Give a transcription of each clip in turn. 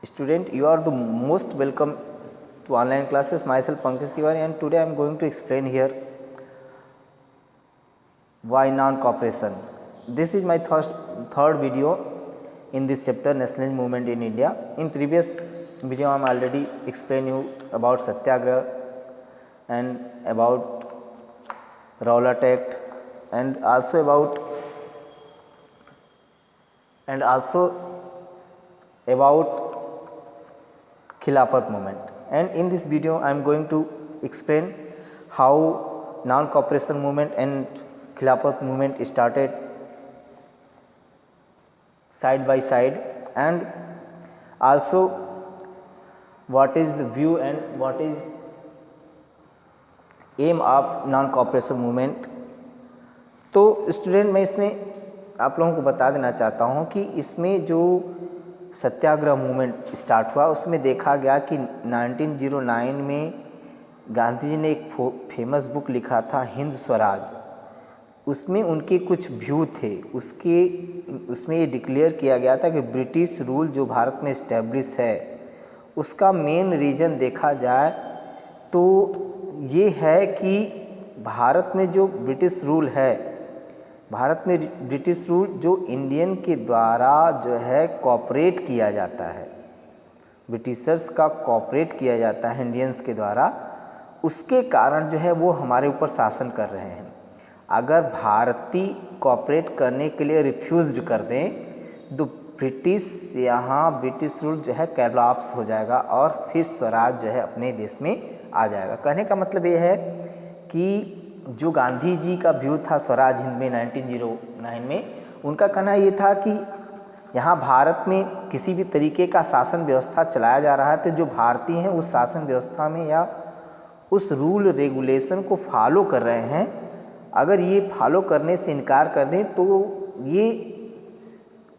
Student, you are the most welcome to online classes. Myself Pankaj Tiwari, and today I am going to explain here why non-cooperation. This is my third video in this chapter, nationalist movement in India. In previous video I am already explained you about Satyagraha and about Rowlatt Act and also about Khilafat movement. And in this video I am going to explain how non-cooperation movement and Khilafat movement started side by side, and also what is the view and what is aim of non-cooperation movement. तो student, मैं इसमें आप लोगों को बता देना चाहता हूँ कि इसमें जो सत्याग्रह मूवमेंट स्टार्ट हुआ उसमें देखा गया कि 1909 में गांधी जी ने एक फेमस बुक लिखा था हिंद स्वराज। उसमें उनके कुछ व्यू थे, उसमें ये डिक्लेयर किया गया था कि ब्रिटिश रूल जो भारत में इस्टेब्लिश है उसका मेन रीज़न देखा जाए तो ये है कि भारत में जो ब्रिटिश रूल है, भारत में ब्रिटिश रूल जो इंडियन के द्वारा जो है कॉपरेट किया जाता है, ब्रिटिशर्स का कॉपरेट किया जाता है इंडियंस के द्वारा, उसके कारण जो है वो हमारे ऊपर शासन कर रहे हैं। अगर भारतीय कॉपरेट करने के लिए रिफ्यूज़ कर दें तो ब्रिटिश रूल जो है कोलैप्स हो जाएगा और फिर स्वराज जो है अपने देश में आ जाएगा। कहने का मतलब ये है कि जो गांधी जी का व्यू था स्वराज हिंद में 1909 में, उनका कहना ये था कि यहाँ भारत में किसी भी तरीके का शासन व्यवस्था चलाया जा रहा है तो जो भारतीय हैं उस शासन व्यवस्था में या उस रूल रेगुलेशन को फॉलो कर रहे हैं, अगर ये फॉलो करने से इनकार कर दें तो ये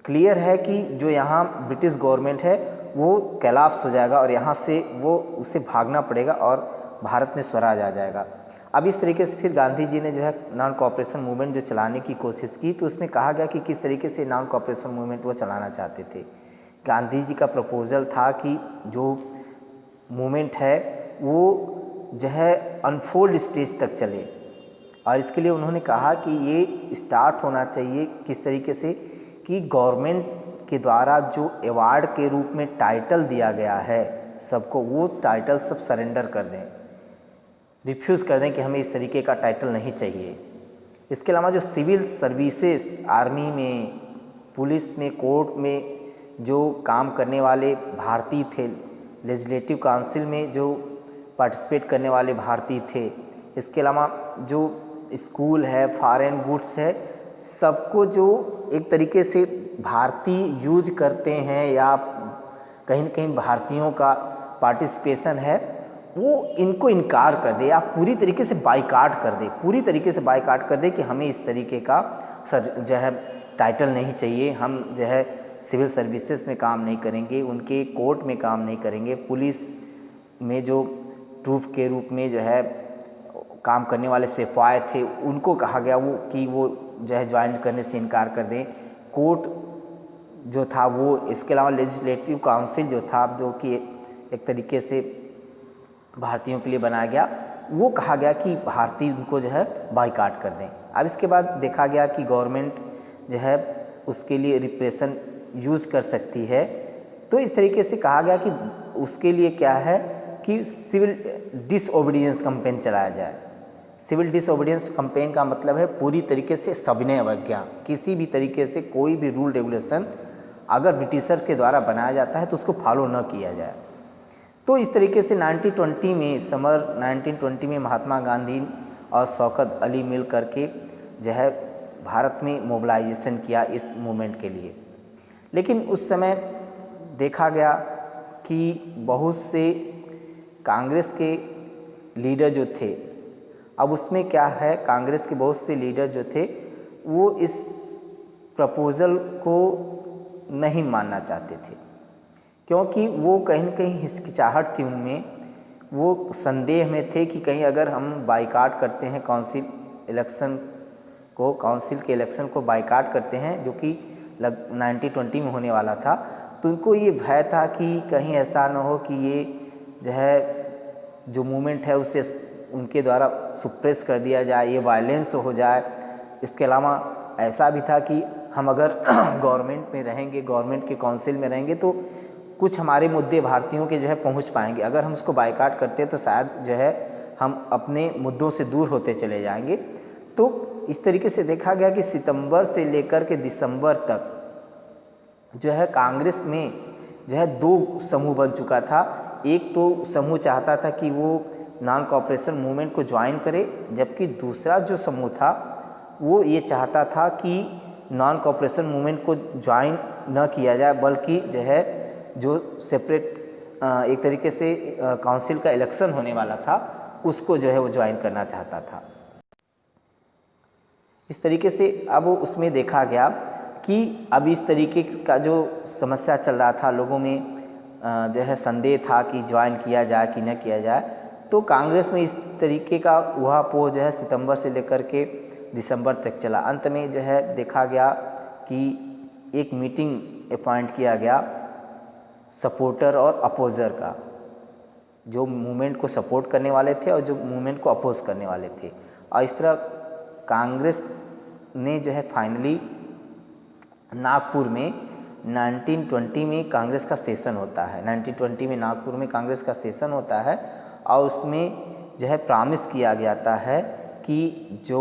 क्लियर है कि जो यहाँ ब्रिटिश गवर्नमेंट है वो कोलैप्स हो जाएगा और यहाँ से वो उसे भागना पड़ेगा और भारत में स्वराज आ जाएगा। अब इस तरीके से फिर गांधी जी ने जो है नॉन कॉपरेशन मूवमेंट जो चलाने की कोशिश की, तो उसमें कहा गया कि किस तरीके से नॉन कॉपरेशन मूवमेंट वो चलाना चाहते थे। गांधी जी का प्रपोजल था कि जो मूवमेंट है वो जो है अनफोल्ड स्टेज तक चले, और इसके लिए उन्होंने कहा कि ये स्टार्ट होना चाहिए किस तरीके से कि गवर्नमेंट के द्वारा जो अवार्ड के रूप में टाइटल दिया गया है सबको, वो टाइटल सब सरेंडर कर दें, रिफ्यूज़ कर दें कि हमें इस तरीके का टाइटल नहीं चाहिए। इसके अलावा जो सिविल सर्विसेज, आर्मी में, पुलिस में, कोर्ट में जो काम करने वाले भारतीय थे, लेजिस्लेटिव काउंसिल में जो पार्टिसिपेट करने वाले भारतीय थे, इसके अलावा जो स्कूल है, फॉरेन गुड्स है, सबको जो एक तरीके से भारतीय यूज करते हैं या कहीं न कहीं भारतीयों का पार्टिसिपेशन है, वो इनको इनकार कर दे या पूरी तरीके से बाइकाट कर दे, पूरी तरीके से बाइकाट कर दे कि हमें इस तरीके का जो है टाइटल नहीं चाहिए, हम जो है सिविल सर्विसेज में काम नहीं करेंगे, उनके कोर्ट में काम नहीं करेंगे, पुलिस में जो ट्रूप के रूप में जो है काम करने वाले सिपाही थे उनको कहा गया वो कि वो जो है ज्वाइन करने से इनकार कर दें, कोर्ट जो था वो, इसके अलावा लेजिस्लेटिव काउंसिल जो था जो कि एक तरीके से भारतीयों के लिए बनाया गया, वो कहा गया कि भारतीय उनको जो है बाइकाट कर दें। अब इसके बाद देखा गया कि गवर्नमेंट जो है उसके लिए रिप्रेशन यूज़ कर सकती है, तो इस तरीके से कहा गया कि उसके लिए क्या है कि सिविल डिसओबीडियंस कैंपेन चलाया जाए। सिविल डिसओबीडियंस कैंपेन का मतलब है पूरी तरीके से सविनय अवज्ञा, किसी भी तरीके से कोई भी रूल रेगुलेशन अगर ब्रिटिशर्स के द्वारा बनाया जाता है तो उसको फॉलो न किया जाए। तो इस तरीके से 1920 में महात्मा गांधी और शौकत अली मिल करके जो है भारत में मोबिलाइजेशन किया इस मूवमेंट के लिए। लेकिन उस समय देखा गया कि बहुत से कांग्रेस के लीडर जो थे, अब उसमें क्या है, कांग्रेस के बहुत से लीडर जो थे वो इस प्रपोज़ल को नहीं मानना चाहते थे, क्योंकि वो कहीं न कहीं हिचकिचाहट थी उनमें, वो संदेह में थे कि कहीं अगर हम बाइकाट करते हैं काउंसिल के इलेक्शन को बाइकाट करते हैं जो कि 1920 में होने वाला था, तो उनको ये भय था कि कहीं ऐसा ना हो कि ये जो है जो मूवमेंट है उसे उनके द्वारा सुप्रेस कर दिया जाए, ये वायलेंस हो जाए। इसके अलावा ऐसा भी था कि हम अगर गवर्नमेंट में रहेंगे, गवर्नमेंट के काउंसिल में रहेंगे तो कुछ हमारे मुद्दे भारतीयों के जो है पहुंच पाएंगे, अगर हम उसको बायकॉट करते हैं तो शायद जो है हम अपने मुद्दों से दूर होते चले जाएंगे। तो इस तरीके से देखा गया कि सितंबर से लेकर के दिसंबर तक जो है कांग्रेस में जो है दो समूह बन चुका था। एक तो समूह चाहता था कि वो नॉन कॉपरेशन मूवमेंट को ज्वाइन करे, जबकि दूसरा जो समूह था वो ये चाहता था कि नॉन कॉपरेशन मूवमेंट को ज्वाइन न किया जाए, बल्कि जो है जो सेपरेट एक तरीके से काउंसिल का इलेक्शन होने वाला था उसको जो है वो ज्वाइन करना चाहता था। इस तरीके से अब उसमें देखा गया कि अब इस तरीके का जो समस्या चल रहा था, लोगों में जो है संदेह था कि ज्वाइन किया जाए कि न किया जाए। तो कांग्रेस में इस तरीके का उहापोह जो है सितंबर से लेकर के दिसंबर तक चला। अंत में जो है देखा गया कि एक मीटिंग अपॉइंट किया गया सपोर्टर और अपोज़र का, जो मूवमेंट को सपोर्ट करने वाले थे और जो मूवमेंट को अपोज करने वाले थे। और इस तरह कांग्रेस ने जो है फाइनली नागपुर में 1920 में कांग्रेस का सेशन होता है। 1920 में नागपुर में कांग्रेस का सेशन होता है और उसमें जो है प्रॉमिस किया जाता है कि जो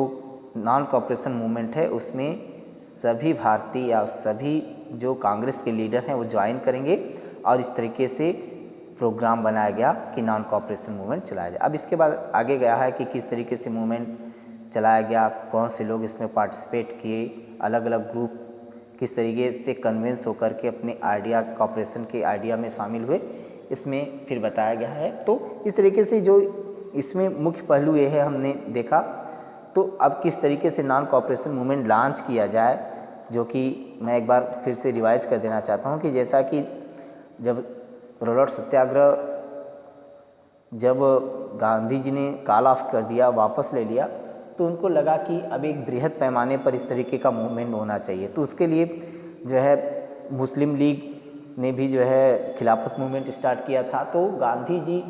नॉन कॉपरेशन मूवमेंट है उसमें सभी भारतीय या सभी जो कांग्रेस के लीडर हैं वो ज्वाइन करेंगे, और इस तरीके से प्रोग्राम बनाया गया कि नॉन कॉपरेशन मूवमेंट चलाया जाए। अब इसके बाद आगे गया है कि किस तरीके से मूवमेंट चलाया गया, कौन से लोग इसमें पार्टिसिपेट किए, अलग अलग ग्रुप किस तरीके से कन्विंस होकर के अपने आइडिया कॉपरेशन के आइडिया में शामिल हुए, इसमें फिर बताया गया है। तो इस तरीके से जो इसमें मुख्य पहलू ये है हमने देखा। तो अब किस तरीके से नॉन कॉपरेशन मूवमेंट लॉन्च किया जाए, जो कि मैं एक बार फिर से रिवाइज कर देना चाहता हूँ कि जैसा कि जब रोलर सत्याग्रह जब गांधी जी ने कॉल ऑफ कर दिया, वापस ले लिया, तो उनको लगा कि अब एक बृहद पैमाने पर इस तरीके का मूवमेंट होना चाहिए। तो उसके लिए जो है मुस्लिम लीग ने भी जो है खिलाफत मूवमेंट स्टार्ट किया था। तो गांधी जी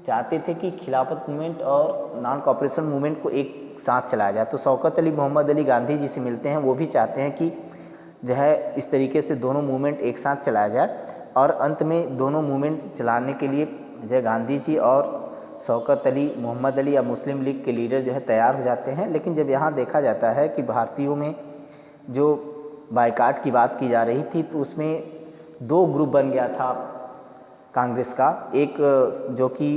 चाहते थे कि खिलाफत मूवमेंट और नॉन कॉपरेशन मूवमेंट को एक साथ चलाया जाए। तो शौकत अली मोहम्मद अली गांधी जी से मिलते हैं, वो भी चाहते हैं कि जो है इस तरीके से दोनों मूवमेंट एक साथ चलाया जाए। और अंत में दोनों मूवमेंट चलाने के लिए जो गांधी जी और शौकत अली मोहम्मद अली या मुस्लिम लीग के लीडर जो है तैयार हो जाते हैं। लेकिन जब यहाँ देखा जाता है कि भारतीयों में जो बायकॉट की बात की जा रही थी, तो उसमें दो ग्रुप बन गया था कांग्रेस का। एक जो कि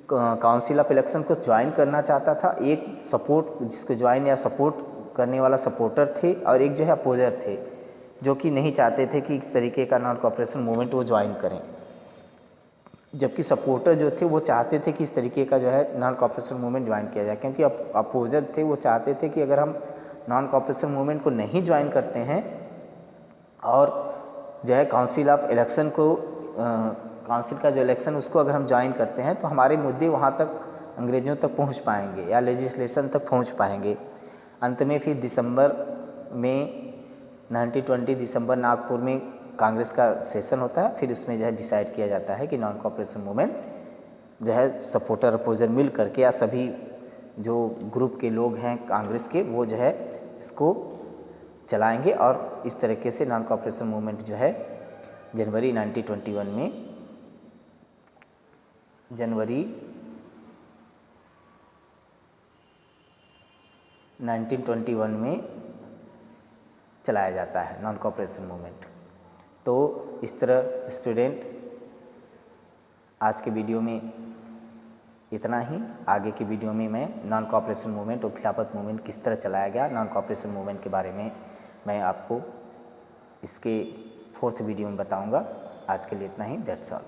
काउंसिल ऑफ इलेक्शन को ज्वाइन करना चाहता था, एक सपोर्ट जिसको ज्वाइन या सपोर्ट करने वाला सपोर्टर थे, और एक जो है अपोजर थे जो कि नहीं चाहते थे कि इस तरीके का नॉन कॉपरेशन मूवमेंट वो ज्वाइन करें। जबकि सपोर्टर जो थे वो चाहते थे कि इस तरीके का जो है नॉन कॉपरेशन मूवमेंट ज्वाइन किया जाए, क्योंकि अपोजर थे वो चाहते थे कि अगर हम नॉन कॉपरेशन मूवमेंट को नहीं ज्वाइन करते हैं और जो है काउंसिल ऑफ इलेक्शन को काउंसिल का जो इलेक्शन उसको अगर हम ज्वाइन करते हैं तो हमारे मुद्दे वहाँ तक अंग्रेज़ों तक पहुँच पाएंगे या लेजिस्लेशन तक पहुँच पाएंगे। अंत में फिर दिसंबर में 1920 दिसंबर नागपुर में कांग्रेस का सेशन होता है। फिर उसमें जो है डिसाइड किया जाता है कि नॉन कॉपरेशन मूवमेंट जो है सपोर्टर अपोजर मिल करके या सभी जो ग्रुप के लोग हैं कांग्रेस के वो जो है इसको चलाएंगे, और इस तरीके से नॉन कॉपरेशन मूवमेंट जो है जनवरी 1921 में चलाया जाता है नॉन कॉपरेशन मूवमेंट। तो इस तरह स्टूडेंट आज के वीडियो में इतना ही। आगे की वीडियो में मैं नॉन कॉपरेशन मूवमेंट और खिलाफत मूवमेंट किस तरह चलाया गया, नॉन कॉपरेशन मूवमेंट के बारे में मैं आपको इसके 4th वीडियो में बताऊंगा। आज के लिए इतना ही। That's all.